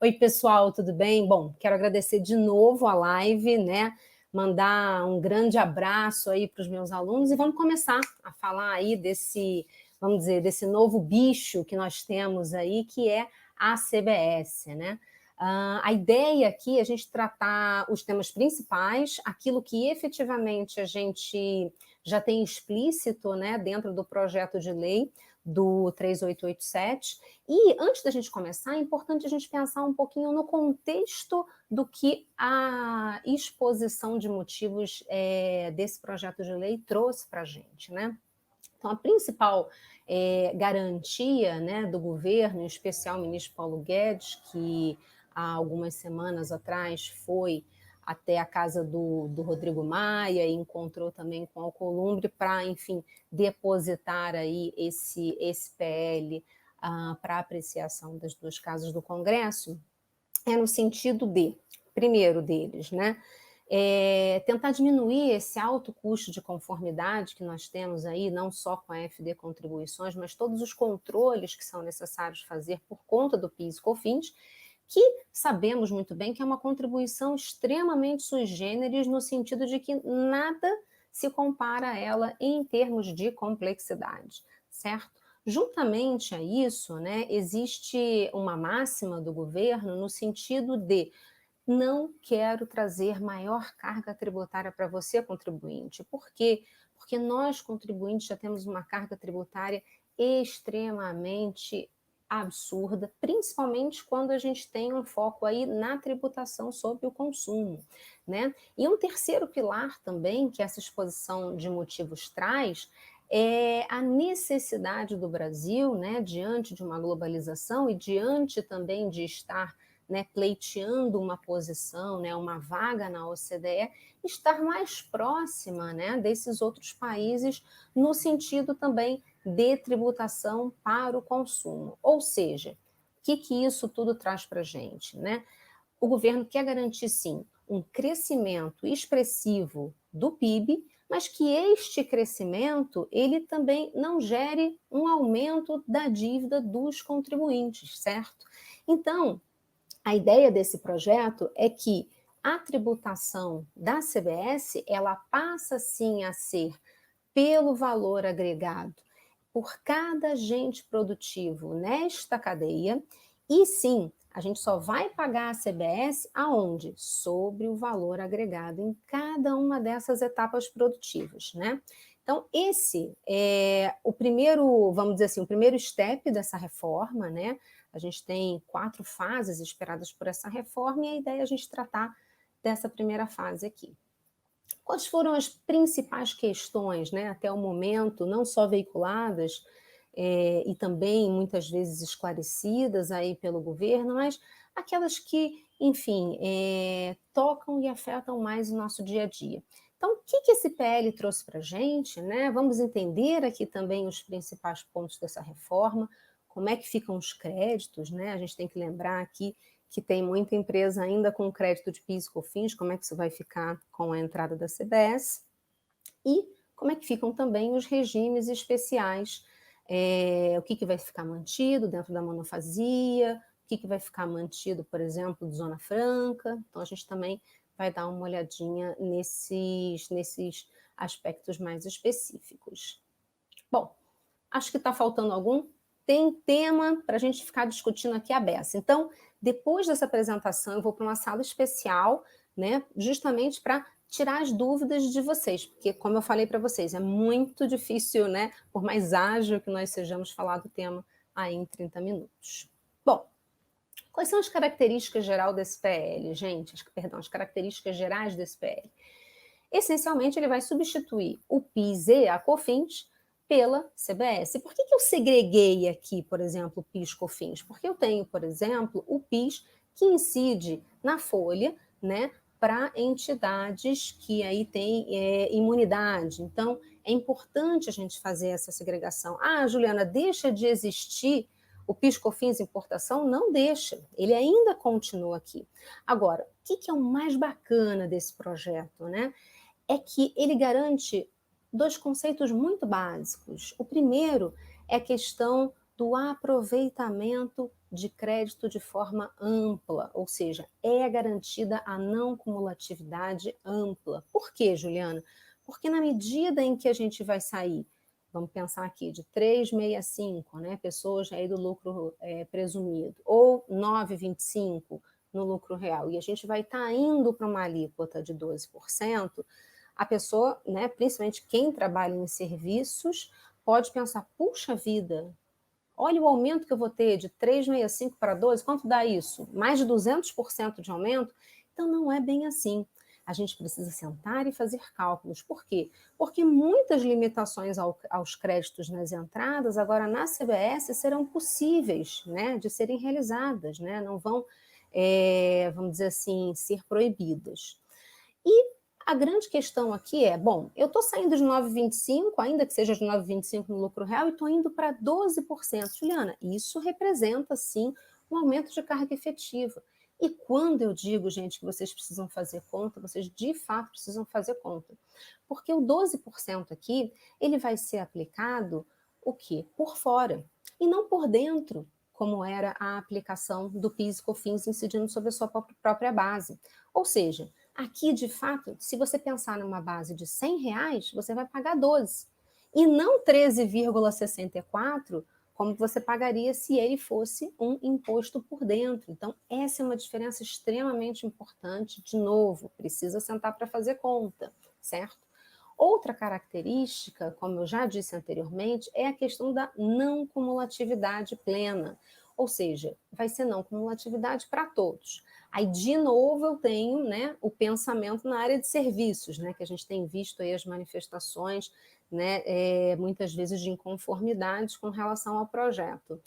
Oi, pessoal, tudo bem? Bom, quero agradecer de novo a live, né? Mandar um grande abraço aí para os meus alunos e vamos começar a falar aí desse, vamos dizer, desse novo bicho que nós temos aí, que é a CBS, né? A ideia aqui é a gente tratar os temas principais, aquilo que efetivamente a gente já tem explícito, né, dentro do projeto de lei do 3887. E antes da gente começar, é importante a gente pensar um pouquinho no contexto do que a exposição de motivos desse projeto de lei trouxe para a gente, né? Então, a principal garantia, né, do governo, em especial o ministro Paulo Guedes, que há algumas semanas atrás foi até a casa do Rodrigo Maia e encontrou também com Alcolumbre para, enfim, depositar aí esse PL para apreciação das duas casas do Congresso, é no sentido de, primeiro deles, né, tentar diminuir esse alto custo de conformidade que nós temos aí, não só com a FD Contribuições, mas todos os controles que são necessários fazer por conta do PIS e COFINS, que sabemos muito bem que é uma contribuição extremamente sui generis, no sentido de que nada se compara a ela em termos de complexidade, certo? Juntamente a isso, né, existe uma máxima do governo no sentido de não quero trazer maior carga tributária para você, contribuinte. Por quê? Porque nós, contribuintes, já temos uma carga tributária extremamente absurda, principalmente quando a gente tem um foco aí na tributação sobre o consumo, né? E um terceiro pilar também que essa exposição de motivos traz é a necessidade do Brasil, né, diante de uma globalização e diante também de estar, né, pleiteando uma posição, né, uma vaga na OCDE, estar mais próxima, né, desses outros países no sentido também de tributação para o consumo. Ou seja, o que isso tudo traz para a gente, né? O governo quer garantir, sim, um crescimento expressivo do PIB, mas que este crescimento ele também não gere um aumento da dívida dos contribuintes, certo? Então, a ideia desse projeto é que a tributação da CBS ela passa sim a ser pelo valor agregado por cada agente produtivo nesta cadeia, e sim, a gente só vai pagar a CBS aonde? Sobre o valor agregado em cada uma dessas etapas produtivas, né? Então, esse é o primeiro, vamos dizer assim, o primeiro step dessa reforma, né? A gente tem 4 fases esperadas por essa reforma e a ideia é a gente tratar dessa primeira fase aqui. Quais foram as principais questões, né, até o momento, não só veiculadas e também muitas vezes esclarecidas aí pelo governo, mas aquelas que, enfim, tocam e afetam mais o nosso dia a dia. Então, o que esse PL trouxe para a gente, né? Vamos entender aqui também os principais pontos dessa reforma, como é que ficam os créditos, né? A gente tem que lembrar aqui que tem muita empresa ainda com crédito de PIS e COFINS, como é que isso vai ficar com a entrada da CBS, e como é que ficam também os regimes especiais, o que vai ficar mantido dentro da monofasia, o que vai ficar mantido, por exemplo, de Zona Franca. Então, a gente também vai dar uma olhadinha nesses aspectos mais específicos. Bom, acho que está faltando algum. Tem tema para a gente ficar discutindo aqui a beça. Então, depois dessa apresentação, eu vou para uma sala especial, né, justamente para tirar as dúvidas de vocês, porque, como eu falei para vocês, é muito difícil, né, por mais ágil que nós sejamos, falar do tema aí em 30 minutos. Bom, quais são as características gerais desse PL, gente? As características gerais desse PL. Essencialmente, ele vai substituir o PIS e a COFINS pela CBS. Por que eu segreguei aqui, por exemplo, o PIS-COFINS? Porque eu tenho, por exemplo, o PIS que incide na folha, né, para entidades que aí têm imunidade. Então, é importante a gente fazer essa segregação. Ah, Juliana, deixa de existir o PIS-COFINS importação? Não deixa, ele ainda continua aqui. Agora, o que é o mais bacana desse projeto, né? É que ele garante 2 conceitos muito básicos. O primeiro é a questão do aproveitamento de crédito de forma ampla, ou seja, é garantida a não cumulatividade ampla. Por quê, Juliana? Porque na medida em que a gente vai sair, vamos pensar aqui, de 3,65, né, pessoas aí do lucro presumido, ou 9,25 no lucro real, e a gente vai estar indo para uma alíquota de 12%, a pessoa, né, principalmente quem trabalha em serviços, pode pensar, puxa vida, olha o aumento que eu vou ter de 3,65 para 12, quanto dá isso? Mais de 200% de aumento? Então não é bem assim. A gente precisa sentar e fazer cálculos. Por quê? Porque muitas limitações aos créditos nas entradas, agora na CBS, serão possíveis, né, de serem realizadas, né, não vão, vamos dizer assim, ser proibidas. E a grande questão aqui é, bom, eu estou saindo de 9,25, ainda que seja de 9,25 no lucro real, e estou indo para 12%. Juliana, isso representa, sim, um aumento de carga efetiva. E quando eu digo, gente, que vocês precisam fazer conta, vocês de fato precisam fazer conta. Porque o 12% aqui, ele vai ser aplicado o quê? Por fora, e não por dentro, como era a aplicação do PIS e COFINS incidindo sobre a sua própria base. Ou seja, aqui, de fato, se você pensar numa base de R$ 100, você vai pagar 12. E não 13,64, como você pagaria se ele fosse um imposto por dentro. Então, essa é uma diferença extremamente importante. De novo, precisa sentar para fazer conta, certo? Outra característica, como eu já disse anteriormente, é a questão da não cumulatividade plena. Ou seja, vai ser não cumulatividade para todos. Aí, de novo, eu tenho, né, o pensamento na área de serviços, né, que a gente tem visto aí as manifestações, né, muitas vezes de inconformidades com relação ao projeto.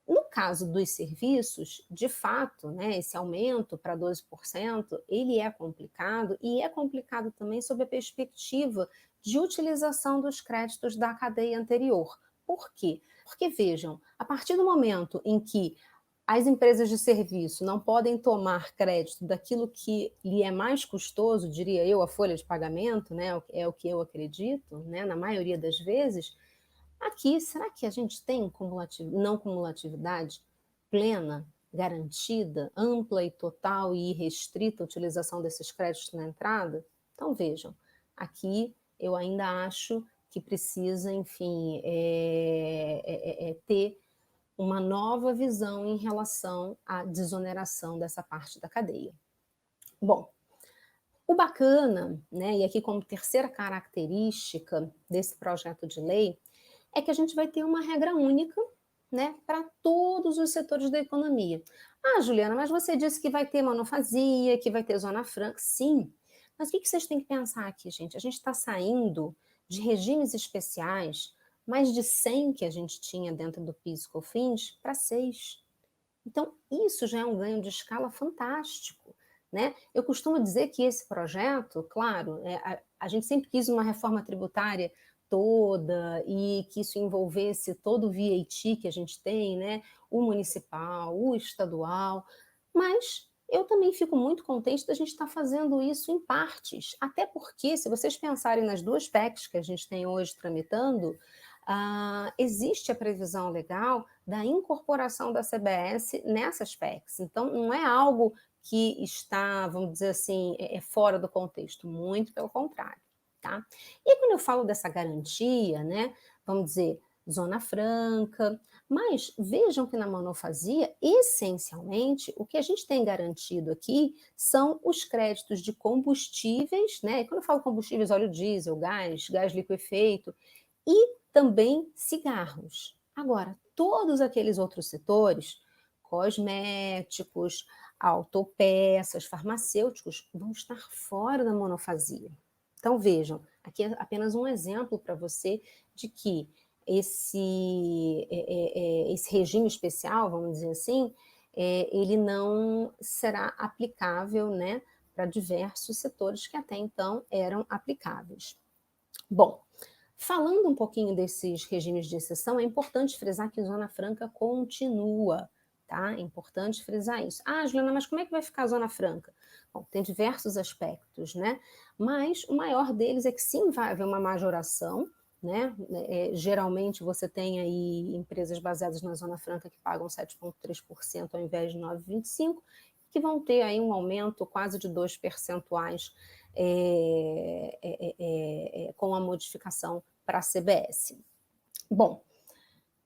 No caso dos serviços, de fato, né, esse aumento para 12%, ele é complicado, e é complicado também sob a perspectiva de utilização dos créditos da cadeia anterior. Por quê? Porque, vejam, a partir do momento em que as empresas de serviço não podem tomar crédito daquilo que lhe é mais custoso, diria eu, a folha de pagamento, né, é o que eu acredito, né, na maioria das vezes, aqui, será que a gente tem não cumulatividade plena, garantida, ampla e total e irrestrita a utilização desses créditos na entrada? Então, vejam, aqui eu ainda acho que precisa, enfim, ter uma nova visão em relação à desoneração dessa parte da cadeia. Bom, o bacana, né, e aqui como terceira característica desse projeto de lei, é que a gente vai ter uma regra única, né, para todos os setores da economia. Ah, Juliana, mas você disse que vai ter monofasia, que vai ter zona franca. Sim, mas o que vocês têm que pensar aqui, gente? A gente está saindo de regimes especiais, mais de 100 que a gente tinha dentro do PIS e COFINS, para 6. Então, isso já é um ganho de escala fantástico. Né? Eu costumo dizer que esse projeto, claro, a gente sempre quis uma reforma tributária toda e que isso envolvesse todo o VAT que a gente tem, né? O municipal, o estadual, mas eu também fico muito contente da gente estar fazendo isso em partes, até porque, se vocês pensarem nas duas PECs que a gente tem hoje tramitando, existe a previsão legal da incorporação da CBS nessas PECs. Então, não é algo que está, vamos dizer assim, fora do contexto, muito pelo contrário. Tá? E quando eu falo dessa garantia, né, vamos dizer, zona franca, mas vejam que na monofasia, essencialmente, o que a gente tem garantido aqui são os créditos de combustíveis, né? E quando eu falo combustíveis, óleo diesel, gás liquefeito, e também cigarros. Agora, todos aqueles outros setores, cosméticos, autopeças, farmacêuticos, vão estar fora da monofasia. Então, vejam, aqui é apenas um exemplo para você de que esse regime especial, vamos dizer assim, ele não será aplicável, né, para diversos setores que até então eram aplicáveis. Bom, falando um pouquinho desses regimes de exceção, é importante frisar que Zona Franca continua, tá? É importante frisar isso. Ah, Juliana, mas como é que vai ficar a Zona Franca? Bom, tem diversos aspectos, né? Mas o maior deles é que sim, vai haver uma majoração, né? Geralmente você tem aí empresas baseadas na Zona Franca que pagam 7,3% ao invés de 9,25%, que vão ter aí um aumento quase de 2 percentuais com a modificação para a CBS. Bom,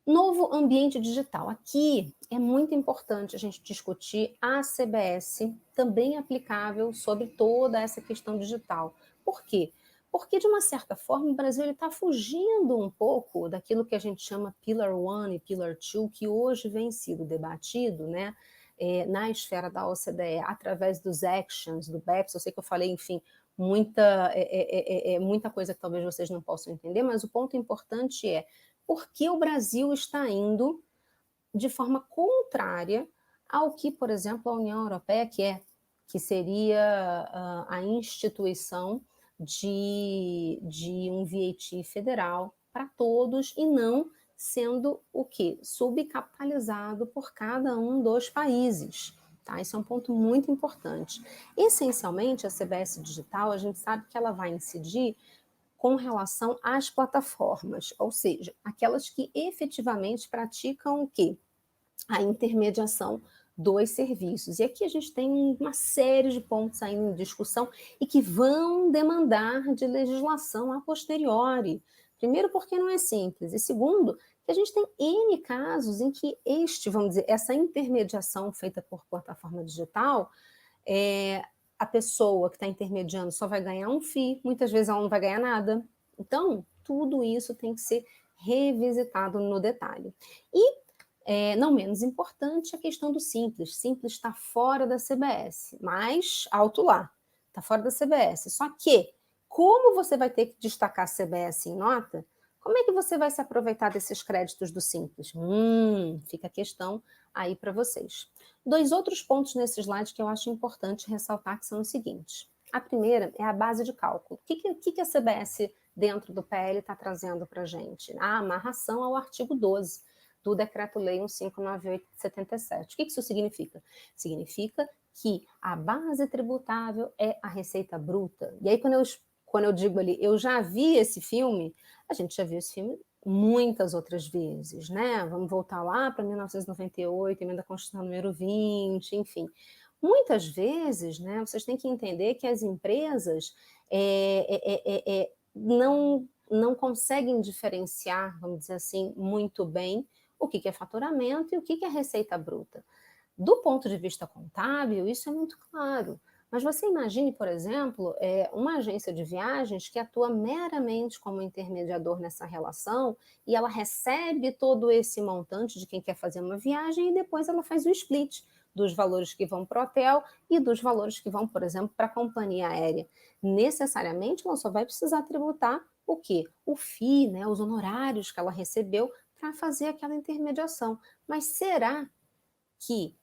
novo ambiente digital. Aqui é muito importante a gente discutir a CBS, também aplicável sobre toda essa questão digital. Por quê? Porque, de uma certa forma, o Brasil está fugindo um pouco daquilo que a gente chama Pillar 1 e Pillar 2, que hoje vem sido debatido, né, na esfera da OCDE, através dos actions, do BEPS. Eu sei que eu falei, enfim, muita coisa que talvez vocês não possam entender, mas o ponto importante é por que o Brasil está indo de forma contrária ao que, por exemplo, a União Europeia quer, que seria a instituição de um VAT federal para todos e não sendo o quê? Subcapitalizado por cada um dos países. Tá? Isso é um ponto muito importante. Essencialmente, a CBS Digital, a gente sabe que ela vai incidir com relação às plataformas, ou seja, aquelas que efetivamente praticam o quê? A intermediação dos serviços. E aqui a gente tem uma série de pontos ainda em discussão e que vão demandar de legislação a posteriori. Primeiro, porque não é simples, e segundo, que a gente tem N casos em que vamos dizer, essa intermediação feita por plataforma digital, a pessoa que está intermediando só vai ganhar um FII, muitas vezes ela não vai ganhar nada. Então, tudo isso tem que ser revisitado no detalhe. E não menos importante, a questão do Simples. Simples está fora da CBS, mas alto lá, está fora da CBS. Só que, como você vai ter que destacar a CBS em nota, como é que você vai se aproveitar desses créditos do Simples? Fica a questão aí para vocês. 2 outros pontos nesse slide que eu acho importante ressaltar, que são os seguintes. A primeira é a base de cálculo. O que a CBS, dentro do PL, está trazendo para a gente? A amarração ao artigo 12 do Decreto-Lei 1598 de 77. O que isso significa? Significa que a base tributável é a receita bruta. E aí, quando eu digo ali, eu já vi esse filme, a gente já viu esse filme muitas outras vezes, né? Vamos voltar lá para 1998, emenda constitucional número 20, enfim. Muitas vezes, né, vocês têm que entender que as empresas não conseguem diferenciar, vamos dizer assim, muito bem o que é faturamento e o que é receita bruta. Do ponto de vista contábil, isso é muito claro. Mas você imagine, por exemplo, uma agência de viagens que atua meramente como intermediador nessa relação e ela recebe todo esse montante de quem quer fazer uma viagem e depois ela faz o split dos valores que vão para o hotel e dos valores que vão, por exemplo, para a companhia aérea. Necessariamente, ela só vai precisar tributar o quê? O FII, né, os honorários que ela recebeu para fazer aquela intermediação. Mas será que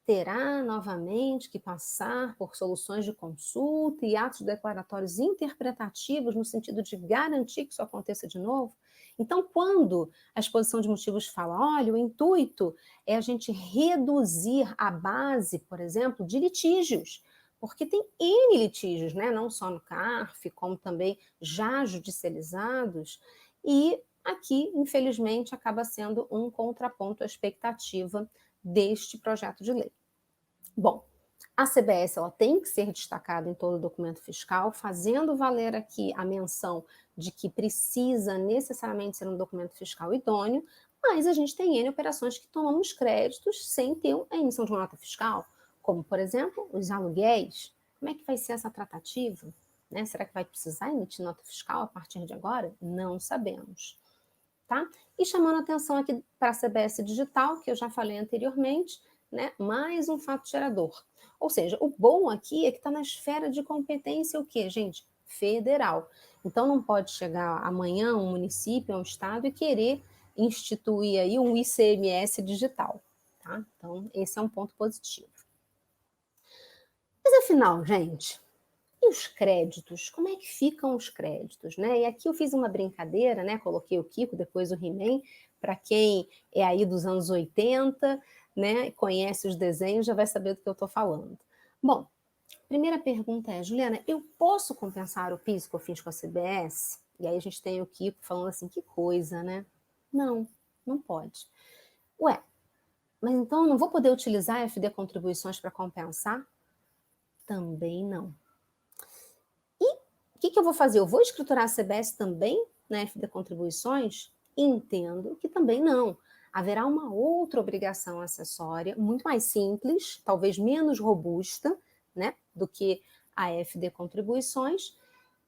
terá novamente que passar por soluções de consulta e atos declaratórios interpretativos no sentido de garantir que isso aconteça de novo? Então, quando a exposição de motivos fala, olha, o intuito é a gente reduzir a base, por exemplo, de litígios, porque tem N litígios, né? Não só no CARF, como também já judicializados, e aqui, infelizmente, acaba sendo um contraponto à expectativa deste projeto de lei. Bom, a CBS ela tem que ser destacada em todo o documento fiscal, fazendo valer aqui a menção de que precisa necessariamente ser um documento fiscal idôneo, mas a gente tem N operações que tomamos créditos sem ter a emissão de uma nota fiscal, como, por exemplo, os aluguéis. Como é que vai ser essa tratativa? Né? Será que vai precisar emitir nota fiscal a partir de agora? Não sabemos. Tá? E chamando a atenção aqui para a CBS Digital, que eu já falei anteriormente, né? Mais um fato gerador. Ou seja, o bom aqui é que está na esfera de competência o quê, gente? Federal. Então não pode chegar amanhã um município, um estado e querer instituir aí um ICMS digital. Tá? Então esse é um ponto positivo. Mas afinal, gente, e os créditos? Como é que ficam os créditos, né? E aqui eu fiz uma brincadeira, né? Coloquei o Kiko, depois o He-Man, para quem é aí dos anos 80, né? Conhece os desenhos, já vai saber do que eu estou falando. Bom, primeira pergunta é, Juliana, eu posso compensar o PIS e COFINS com a CBS? E aí a gente tem o Kiko falando assim, que coisa, né? Não, não pode. Ué, mas então eu não vou poder utilizar FD contribuições para compensar? Também não. E o que eu vou fazer? Eu vou escriturar a CBS também na FD contribuições? Entendo que também não. Haverá uma outra obrigação acessória, muito mais simples, talvez menos robusta, né, do que a FD contribuições,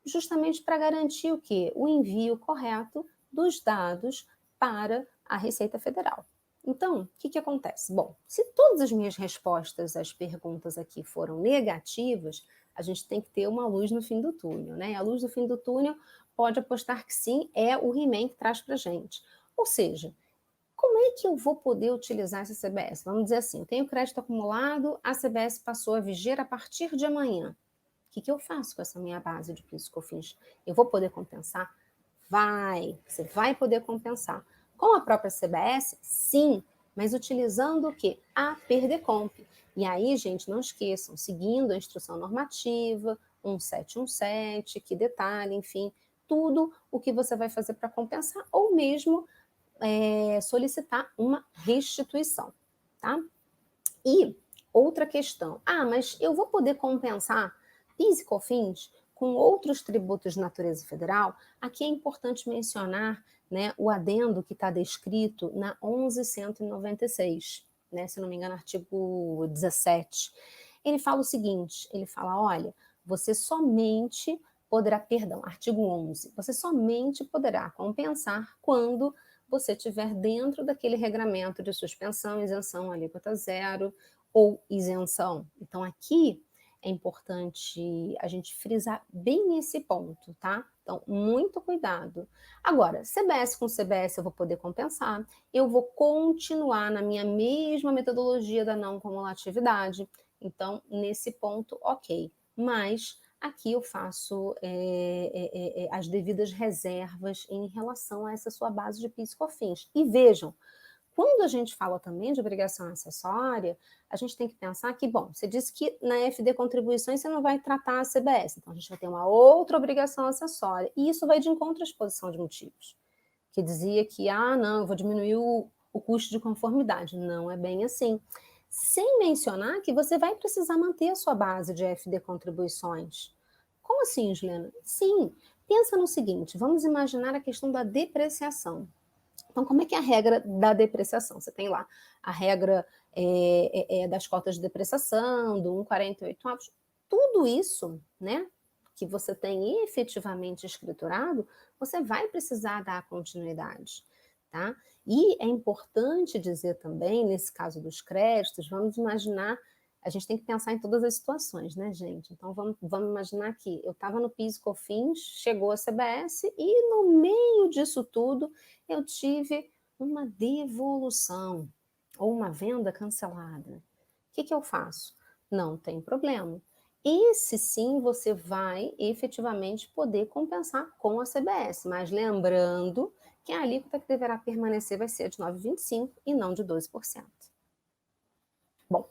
justamente para garantir o quê? O envio correto dos dados para a Receita Federal. Então, o que acontece? Bom, se todas as minhas respostas às perguntas aqui foram negativas, a gente tem que ter uma luz no fim do túnel, né? A luz do fim do túnel pode apostar que sim, é o He-Man que traz para gente. Ou seja, como é que eu vou poder utilizar essa CBS? Vamos dizer assim, eu tenho crédito acumulado, a CBS passou a viger a partir de amanhã. O que eu faço com essa minha base de PIS e COFINS? Eu vou poder compensar? Você vai poder compensar. Com a própria CBS, sim, mas utilizando o quê? A Perdecomp. E aí, gente, não esqueçam, seguindo a instrução normativa 1717, que detalha, enfim, tudo o que você vai fazer para compensar, ou mesmo solicitar uma restituição, tá? E outra questão, mas eu vou poder compensar PIS e COFINS com outros tributos de natureza federal? Aqui é importante mencionar, né, o adendo que está descrito na 11.196, né, se não me engano, artigo 17. Ele fala o seguinte, ele fala, olha, você somente poderá, perdão, artigo 11, você somente poderá compensar quando você estiver dentro daquele regramento de suspensão, isenção, alíquota zero ou isenção. Então, aqui é importante a gente frisar bem esse ponto, tá? Então, muito cuidado. Agora, CBS com CBS eu vou poder compensar, eu vou continuar na minha mesma metodologia da não cumulatividade. Então, nesse ponto, ok. Mas aqui eu faço as devidas reservas em relação a essa sua base de PIS e COFINS. E vejam, quando a gente fala também de obrigação acessória, a gente tem que pensar que, bom, você disse que na FD Contribuições você não vai tratar a CBS, então a gente vai ter uma outra obrigação acessória, e isso vai de encontro à exposição de motivos, que dizia que, não, eu vou diminuir o custo de conformidade. Não é bem assim. Sem mencionar que você vai precisar manter a sua base de FD Contribuições. Como assim, Juliana? Sim, pensa no seguinte, vamos imaginar a questão da depreciação. Então, como é que é a regra da depreciação? Você tem lá a regra das cotas de depreciação, do 1,48 avos, tudo isso, né, que você tem efetivamente escriturado, você vai precisar dar continuidade, tá? E é importante dizer também, nesse caso dos créditos, vamos imaginar, a gente tem que pensar em todas as situações, né, gente? Então, vamos imaginar que eu estava no PIS e COFINS, chegou a CBS e no meio disso tudo eu tive uma devolução ou uma venda cancelada. O que eu faço? Não tem problema. Esse sim você vai efetivamente poder compensar com a CBS, mas lembrando que a alíquota que deverá permanecer vai ser de 9,25% e não de 12%. Bom,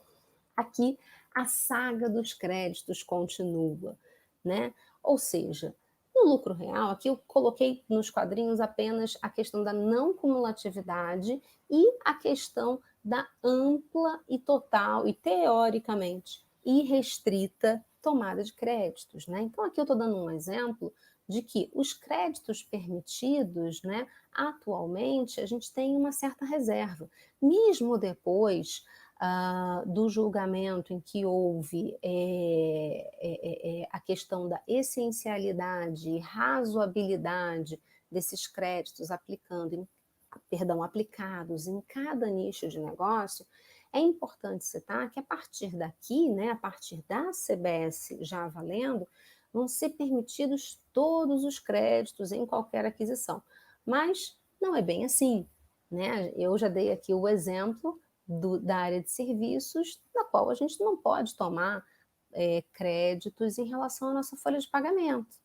aqui a saga dos créditos continua, né? Ou seja, no lucro real, aqui eu coloquei nos quadrinhos apenas a questão da não cumulatividade e a questão da ampla e total e teoricamente irrestrita tomada de créditos, né? Então aqui eu estou dando um exemplo de que os créditos permitidos, né, atualmente a gente tem uma certa reserva, mesmo depois do julgamento em que houve a questão da essencialidade e razoabilidade desses créditos aplicados em cada nicho de negócio, é importante citar que a partir daqui, né, a partir da CBS já valendo, vão ser permitidos todos os créditos em qualquer aquisição. Mas não é bem assim, né? Eu já dei aqui o exemplo da área de serviços, da qual a gente não pode tomar créditos em relação à nossa folha de pagamento,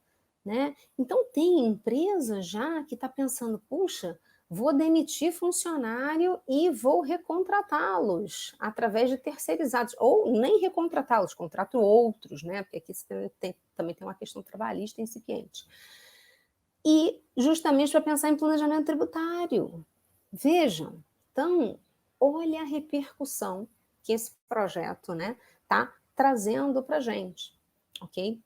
né? Então, tem empresa já que está pensando, puxa, vou demitir funcionário e vou recontratá-los através de terceirizados, ou nem recontratá-los, contrato outros, né? Porque aqui também tem uma questão trabalhista incipiente. e justamente para pensar em planejamento tributário. Vejam, então, olha a repercussão que esse projeto, né, tá trazendo para a gente, ok?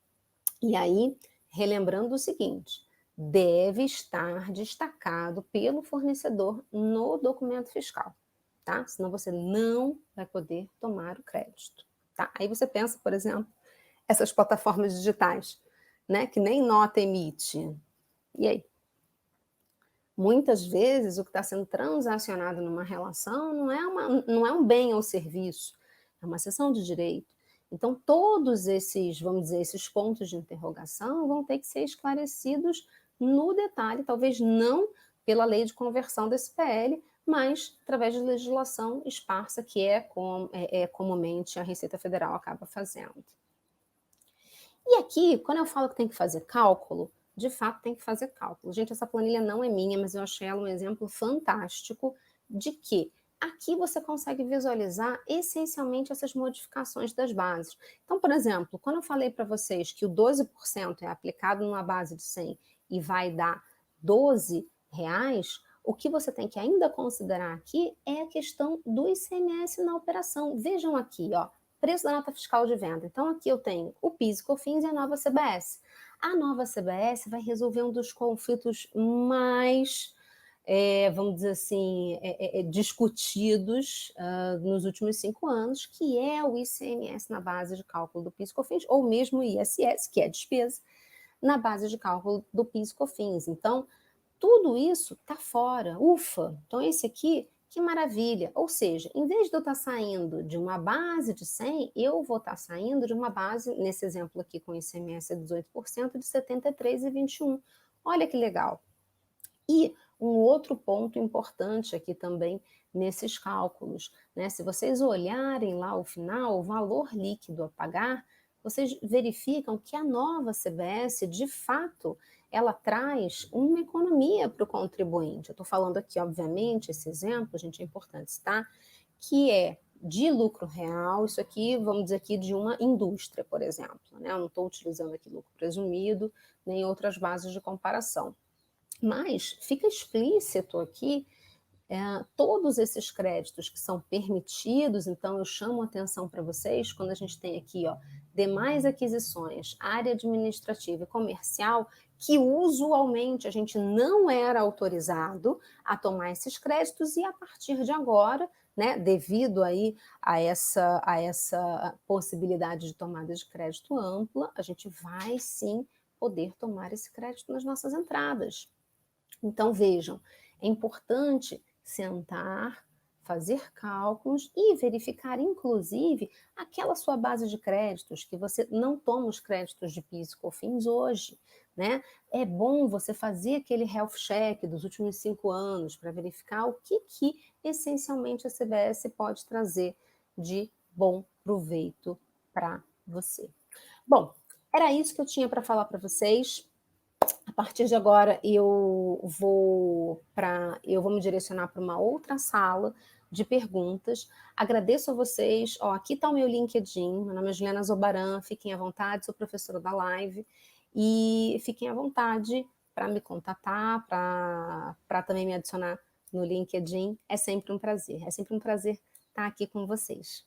E aí, relembrando o seguinte, deve estar destacado pelo fornecedor no documento fiscal, tá? Senão você não vai poder tomar o crédito, tá? Aí você pensa, por exemplo, essas plataformas digitais, né, que nem nota emite. E aí? Muitas vezes o que está sendo transacionado numa relação não é um bem ou serviço, é uma cessão de direito. Então, todos esses, vamos dizer, esses pontos de interrogação vão ter que ser esclarecidos no detalhe, talvez não pela lei de conversão desse PL, mas através de legislação esparsa, que é comumente a Receita Federal acaba fazendo. E aqui, quando eu falo que tem que fazer cálculo, de fato tem que fazer cálculo. Gente, essa planilha não é minha, mas eu achei ela um exemplo fantástico de que aqui você consegue visualizar essencialmente essas modificações das bases. Então, por exemplo, quando eu falei para vocês que o 12% é aplicado numa base de 100 e vai dar R$ 12, o que você tem que ainda considerar aqui é a questão do ICMS na operação. Vejam aqui, ó, preço da nota fiscal de venda. Então, aqui eu tenho o PIS, COFINS e a nova CBS. A nova CBS vai resolver um dos conflitos mais, vamos dizer assim, discutidos nos últimos 5 anos, que é o ICMS na base de cálculo do PIS, COFINS, ou mesmo o ISS, que é despesa, na base de cálculo do PIS, COFINS. Então, tudo isso está fora. Ufa! Então, esse aqui, que maravilha! Ou seja, em vez de eu estar saindo de uma base de 100, eu vou estar saindo de uma base, nesse exemplo aqui com ICMS 18%, de 73,21. Olha que legal! E um outro ponto importante aqui também nesses cálculos, né? Se vocês olharem lá o final, o valor líquido a pagar, vocês verificam que a nova CBS, de fato, ela traz uma economia para o contribuinte. Eu estou falando aqui, obviamente, esse exemplo, gente, é importante, tá? Que é de lucro real, isso aqui, vamos dizer aqui, de uma indústria, por exemplo, né? Eu não estou utilizando aqui lucro presumido, nem outras bases de comparação. Mas fica explícito aqui todos esses créditos que são permitidos, então eu chamo a atenção para vocês quando a gente tem aqui, ó, demais aquisições, área administrativa e comercial, que usualmente a gente não era autorizado a tomar esses créditos e a partir de agora, né, devido aí a essa possibilidade de tomada de crédito ampla, a gente vai sim poder tomar esse crédito nas nossas entradas. Então, vejam, é importante sentar, fazer cálculos e verificar, inclusive, aquela sua base de créditos, que você não toma os créditos de PIS e COFINS hoje, né? É bom você fazer aquele health check dos últimos 5 anos para verificar o que essencialmente a CBS pode trazer de bom proveito para você. Bom, era isso que eu tinha para falar para vocês. A partir de agora eu vou me direcionar para uma outra sala de perguntas. Agradeço a vocês. Ó, aqui está o meu LinkedIn. Meu nome é Juliana Zobaran. Fiquem à vontade, sou professora da live. E fiquem à vontade para me contatar, para também me adicionar no LinkedIn. É sempre um prazer. É sempre um prazer estar aqui com vocês.